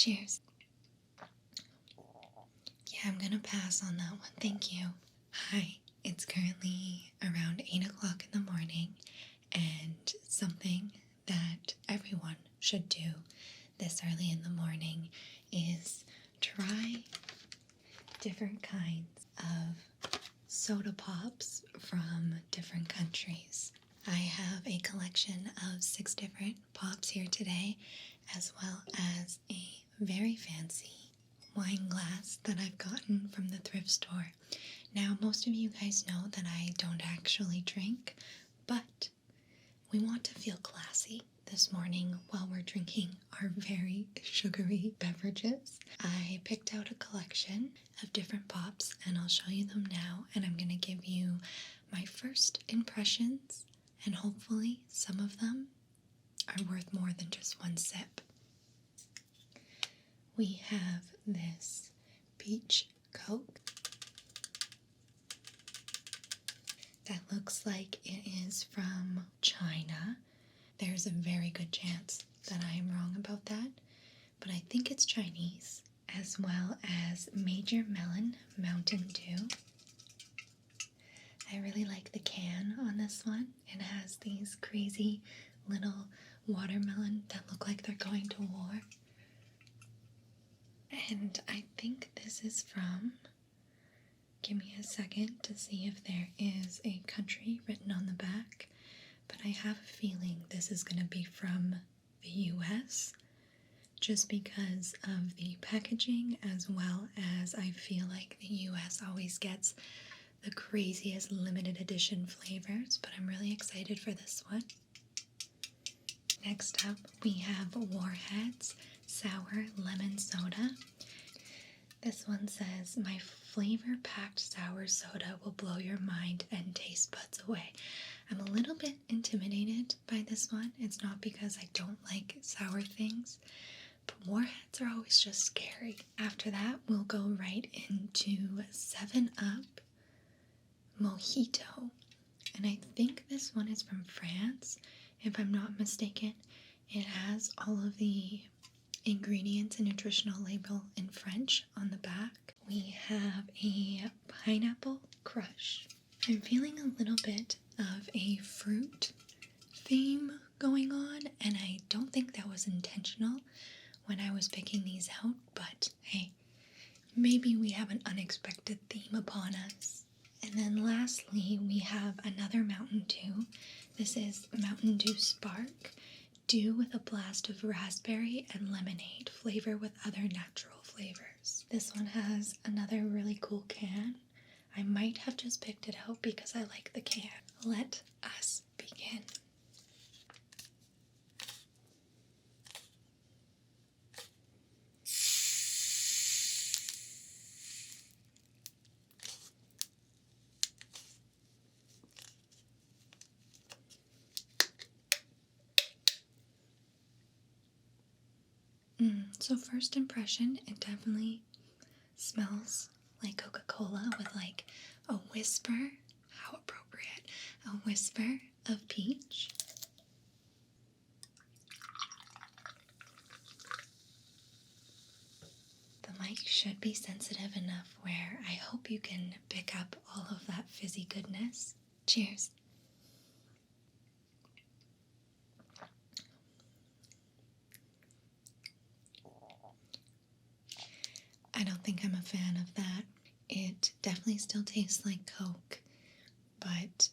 Cheers. Yeah, I'm gonna pass on that one. Thank you. Hi, it's currently around 8 o'clock in the morning, and something that everyone should do this early in the morning is try different kinds of soda pops from different countries. I have a collection of 6 different pops here today, as well as a very fancy wine glass that I've gotten from the thrift store. Now, most of you guys know that I don't actually drink, but we want to feel classy this morning while we're drinking our very sugary beverages. I picked out a collection of different pops and I'll show you them now, and I'm going to give you my first impressions, and hopefully some of them are worth more than just one sip. We have this peach Coke that looks like it is from China. There's a very good chance that I am wrong about that, but I think it's Chinese, as well as Major Melon Mountain Dew. I really like the can on this one. It has these crazy little watermelon that look like they're going to war. And I think this is from, give me a second to see if there is a country written on the back, but I have a feeling this is going to be from the US, just because of the packaging, as well as I feel like the US always gets the craziest limited edition flavors, but I'm really excited for this one. Next up, we have Warheads Sour Lemon Soda. This one says, "My flavor-packed sour soda will blow your mind and taste buds away." I'm a little bit intimidated by this one. It's not because I don't like sour things, but Warheads are always just scary. After that, we'll go right into 7-Up Mojito. And I think this one is from France, if I'm not mistaken. It has all of the ingredients and nutritional label in French on the back. We have a pineapple crush. I'm feeling a little bit of a fruit theme going on, and I don't think that was intentional when I was picking these out, but hey, maybe we have an unexpected theme upon us. And then lastly, we have another Mountain Dew. This is Mountain Dew Spark. Dew with a blast of raspberry and lemonade, flavor with other natural flavors. This one has another really cool can. I might have just picked it out because I like the can. Let us begin. So first impression, it definitely smells like Coca-Cola with like a whisper, how appropriate, a whisper of peach. The mic should be sensitive enough where I hope you can pick up all of that fizzy goodness. Cheers. I don't think I'm a fan of that. It definitely still tastes like Coke, but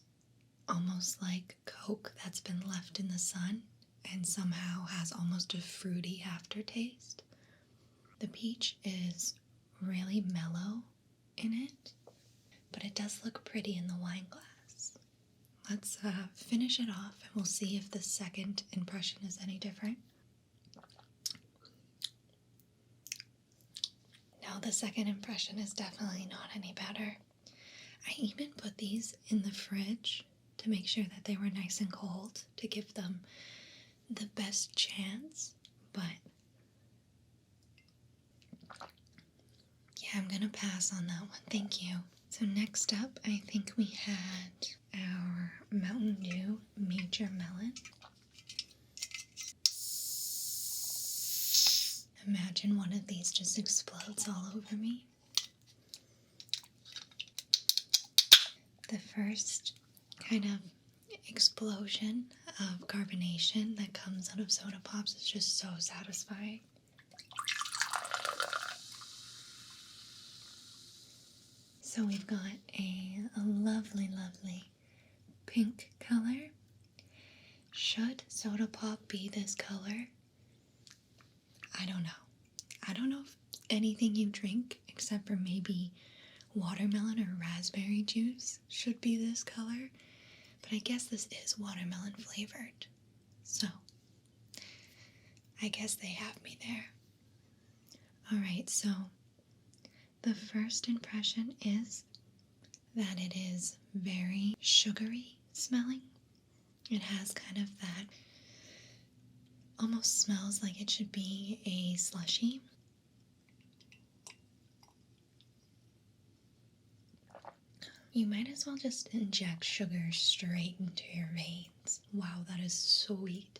almost like Coke that's been left in the sun and somehow has almost a fruity aftertaste. The peach is really mellow in it, but it does look pretty in the wine glass. Let's finish it off and we'll see if the second impression is any different. No, the second impression is definitely not any better. I even put these in the fridge to make sure that they were nice and cold to give them the best chance, but yeah, I'm gonna pass on that one. Thank you. So next up, I think we had our Mountain Dew Major Melon. Imagine one of these just explodes all over me. The first kind of explosion of carbonation that comes out of soda pops is just so satisfying. So we've got a lovely, lovely pink color. Should soda pop be this color? I don't know. I don't know if anything you drink, except for maybe watermelon or raspberry juice, should be this color. But I guess this is watermelon flavored. So, I guess they have me there. Alright, so the first impression is that it is very sugary smelling. It has kind of that, almost smells like it should be a slushie. You might as well just inject sugar straight into your veins. Wow, that is sweet.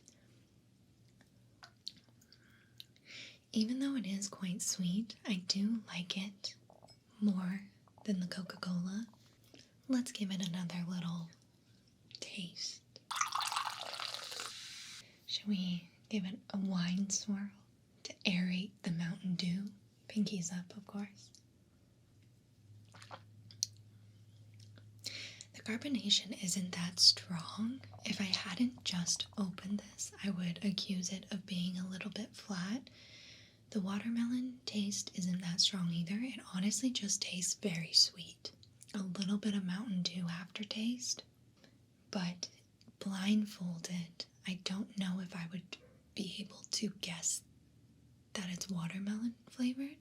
Even though it is quite sweet, I do like it more than the Coca-Cola. Let's give it another little taste. Should we give it a wine swirl to aerate the Mountain Dew? Pinkies up, of course. The carbonation isn't that strong. If I hadn't just opened this, I would accuse it of being a little bit flat. The watermelon taste isn't that strong either. It honestly just tastes very sweet. A little bit of Mountain Dew aftertaste. But blindfolded, I don't know if I would be able to guess that it's watermelon flavored.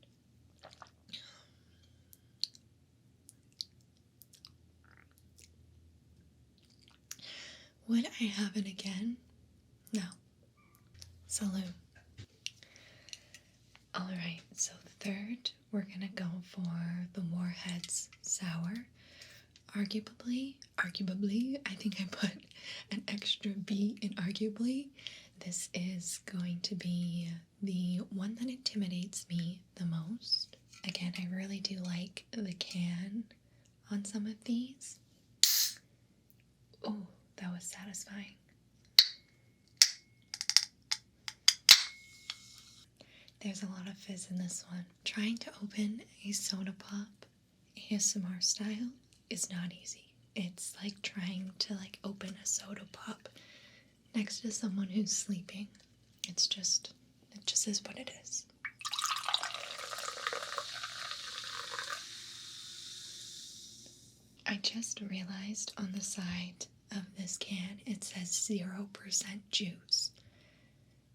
Would I have it again? No. Salute. Alright, so third, we're gonna go for the Warheads Sour. Arguably, I think I put an extra B in arguably. This is going to be the one that intimidates me the most. Again, I really do like the can on some of these. Oh, that was satisfying. There's a lot of fizz in this one. Trying to open a soda pop ASMR style is not easy. It's like trying to open a soda pop next to someone who's sleeping. It just is what it is. I just realized on the side of this can it says 0% juice.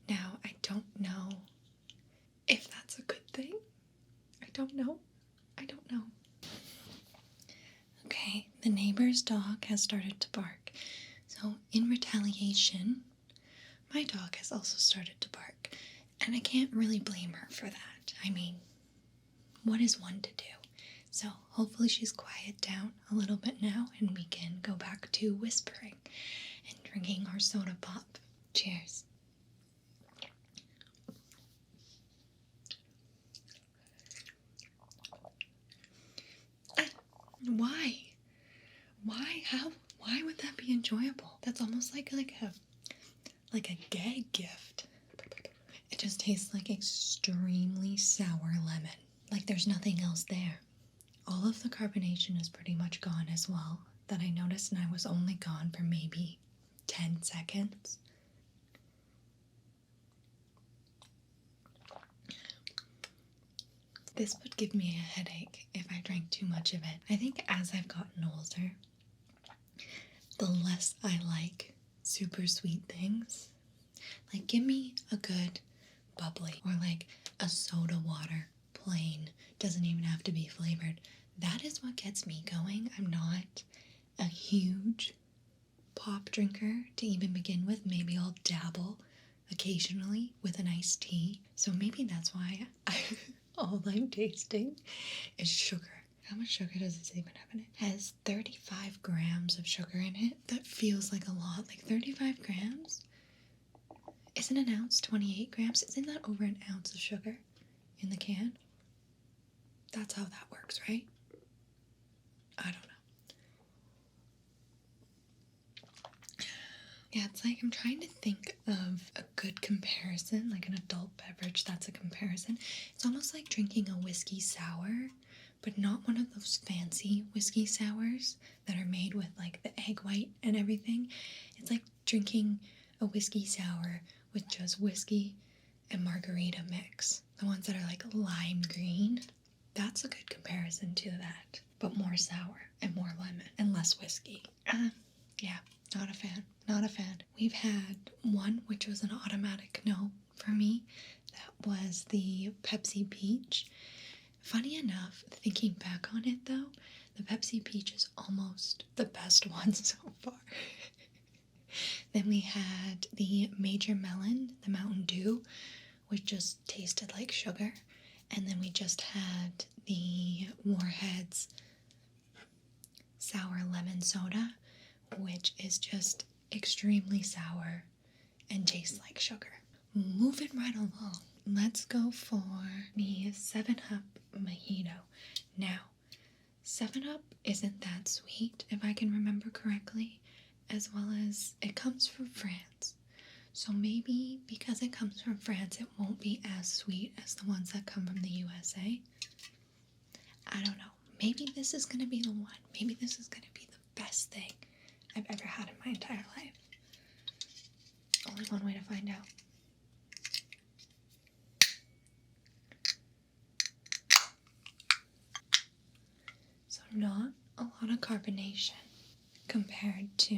Now, I don't know if that's a good thing. I don't know. Okay, the neighbor's dog has started to bark. So, in retaliation, my dog has also started to bark. And I can't really blame her for that. I mean, what is one to do? So, hopefully she's quieted down a little bit now and we can go back to whispering and drinking our soda pop. Cheers. Why? How? Why would that be enjoyable? That's almost like a gag gift. It just tastes like extremely sour lemon. Like there's nothing else there. All of the carbonation is pretty much gone as well. That I noticed, and I was only gone for maybe 10 seconds. This would give me a headache if I drank too much of it. I think as I've gotten older, the less I like super sweet things. Like, give me a good bubbly or like a soda water, plain. Doesn't even have to be flavored. That is what gets me going. I'm not a huge pop drinker to even begin with. Maybe I'll dabble occasionally with an iced tea. So maybe that's why all I'm tasting is sugar. How much sugar does this even have in it? It has 35 grams of sugar in it. That feels like a lot. Like 35 grams Isn't an ounce 28 grams? Isn't that over an ounce of sugar in the can? That's how that works, right? I don't know. Yeah, it's like I'm trying to think of a good comparison, like an adult beverage that's a comparison. It's almost like drinking a whiskey sour, but not one of those fancy whiskey sours that are made with like the egg white and everything. It's like drinking a whiskey sour with just whiskey and margarita mix. The ones that are like lime green. That's a good comparison to that, but more sour and more lemon and less whiskey. Yeah, not a fan. Not a fan. We've had one which was an automatic no for me. That was the Pepsi Peach. Funny enough, thinking back on it though, the Pepsi Peach is almost the best one so far. Then we had the Major Melon, the Mountain Dew, which just tasted like sugar. And then we just had the Warheads sour lemon soda, which is just extremely sour and tastes like sugar. Moving right along, let's go for the 7-Up Mojito. Now, 7-Up isn't that sweet, if I can remember correctly, as well as it comes from France. So maybe because it comes from France, it won't be as sweet as the ones that come from the USA. I don't know. Maybe this is going to be the one. Maybe this is going to be the best thing I've ever had in my entire life. Only one way to find out. So not a lot of carbonation compared to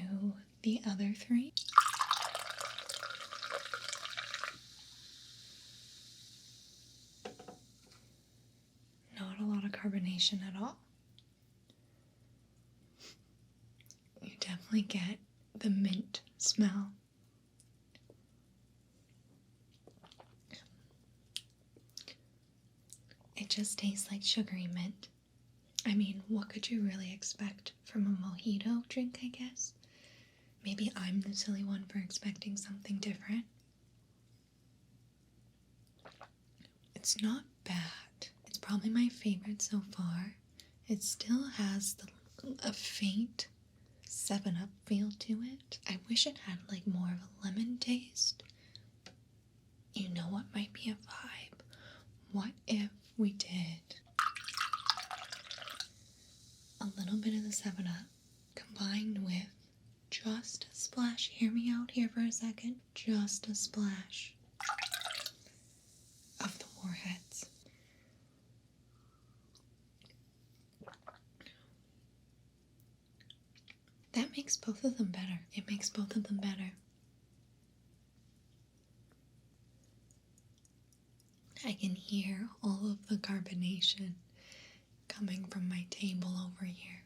the other three. Not a lot of carbonation at all. You definitely get the mint smell. It just tastes like sugary mint. I mean, what could you really expect from a mojito drink, I guess? Maybe I'm the silly one for expecting something different. It's not bad. It's probably my favorite so far. It still has a faint 7-Up feel to it. I wish it had like more of a lemon taste. You know what might be a vibe? What if we did a little bit of the 7-Up combined with just a splash, hear me out here for a second, just a splash of the Warheads. That makes both of them better. It makes both of them better. I can hear all of the carbonation coming from my table over here.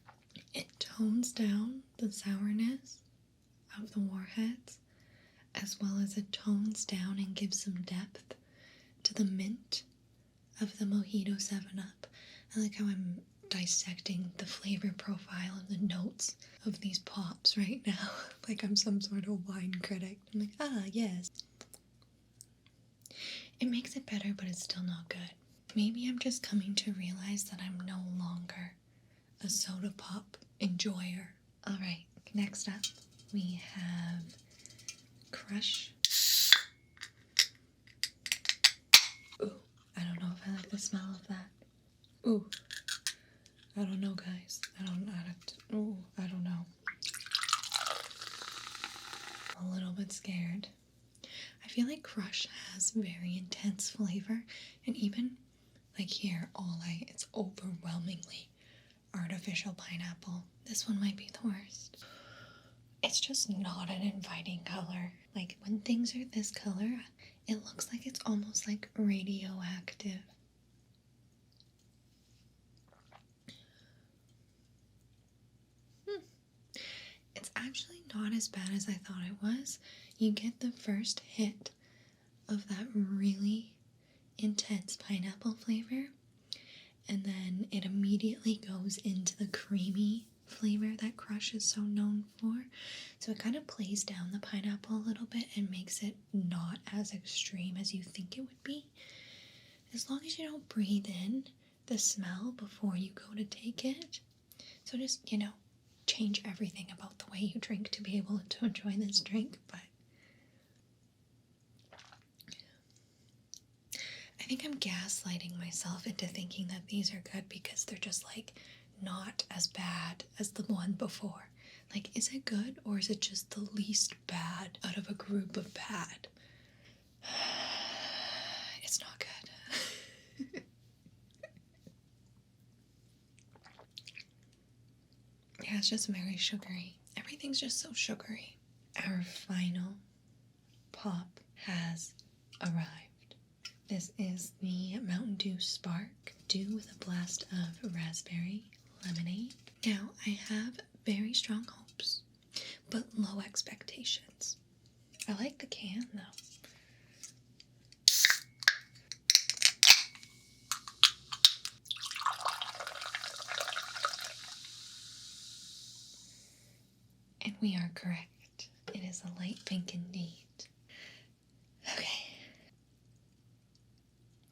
It tones down the sourness of the Warheads, as well as it tones down and gives some depth to the mint of the Mojito 7-Up. I like how I'm dissecting the flavor profile of the notes of these pops right now, like I'm some sort of wine critic. I'm like, yes. It makes it better, but it's still not good. Maybe I'm just coming to realize that I'm no longer a soda pop enjoyer. Alright, next up we have Crush. Ooh, I don't know if I like the smell of that. Ooh, I don't know, guys. I don't know. A little bit scared. I feel like Crush has very intense flavor, and even like here, it's overwhelmingly artificial pineapple. This one might be the worst. It's just not an inviting color. Like when things are this color, it looks like it's almost like radioactive. It's actually not as bad as I thought it was. You get the first hit of that really intense pineapple flavor, and then it immediately goes into the creamy flavor that Crush is so known for. So it kind of plays down the pineapple a little bit and makes it not as extreme as you think it would be. As long as you don't breathe in the smell before you go to take it. So just, change everything about the way you drink to be able to enjoy this drink. But I think I'm gaslighting myself into thinking that these are good because they're just like not as bad as the one before. Like, is it good or is it just the least bad out of a group of bad? It's not good. Yeah, it's just very sugary. Everything's just so sugary. Our final pop has arrived. This is the Mountain Dew Spark Dew with a blast of raspberry lemonade. Now, I have very strong hopes, but low expectations. I like the can, though. And we are correct. It is a light pink indeed. Okay.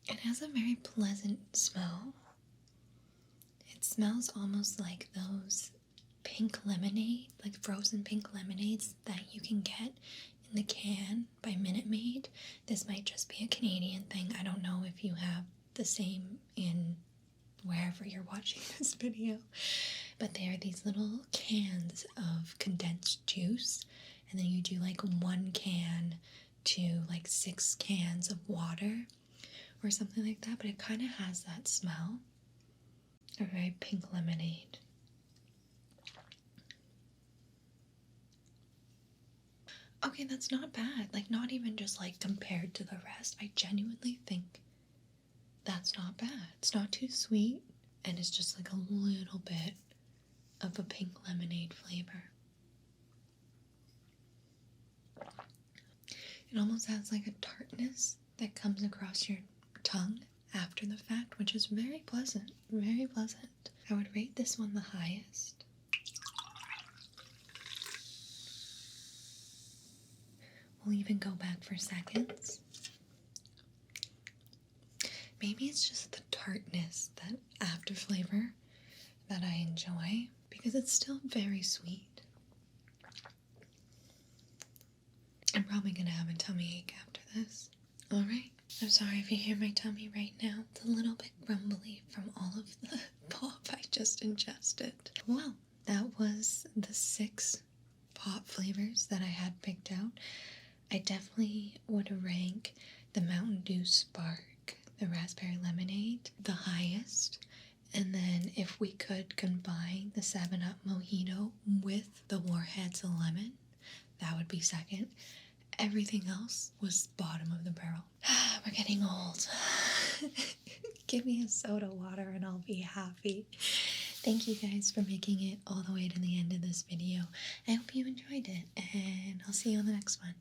It has a very pleasant smell. It smells almost like those pink lemonade, like frozen pink lemonades that you can get in the can by Minute Maid. This might just be a Canadian thing. I don't know if you have the same in wherever you're watching this video. But they are these little cans of condensed juice, and then you do like 1 can to like 6 cans of water or something like that. But it kind of has that smell, a very pink lemonade. Okay, that's not bad. Like, not even just like compared to the rest. I genuinely think that's not bad. It's not too sweet, and it's just like a little bit of a pink lemonade flavor. It almost has like a tartness that comes across your tongue after the fact, which is very pleasant, very pleasant. I would rate this one the highest. We'll even go back for seconds. Maybe it's just the tartness, that after flavor that I enjoy, because it's still very sweet. I'm probably gonna have a tummy ache after this. Alright, I'm sorry if you hear my tummy right now. It's a little bit grumbly from all of the pop I just ingested. Well, that was the 6 pop flavors that I had picked out. I definitely would rank the Mountain Dew Spark, the raspberry lemonade, the highest. And then if we could combine the 7-Up Mojito with the Warheads lemon, that would be second. Everything else was bottom of the barrel. We're getting old. Give me a soda water and I'll be happy. Thank you guys for making it all the way to the end of this video. I hope you enjoyed it, and I'll see you on the next one.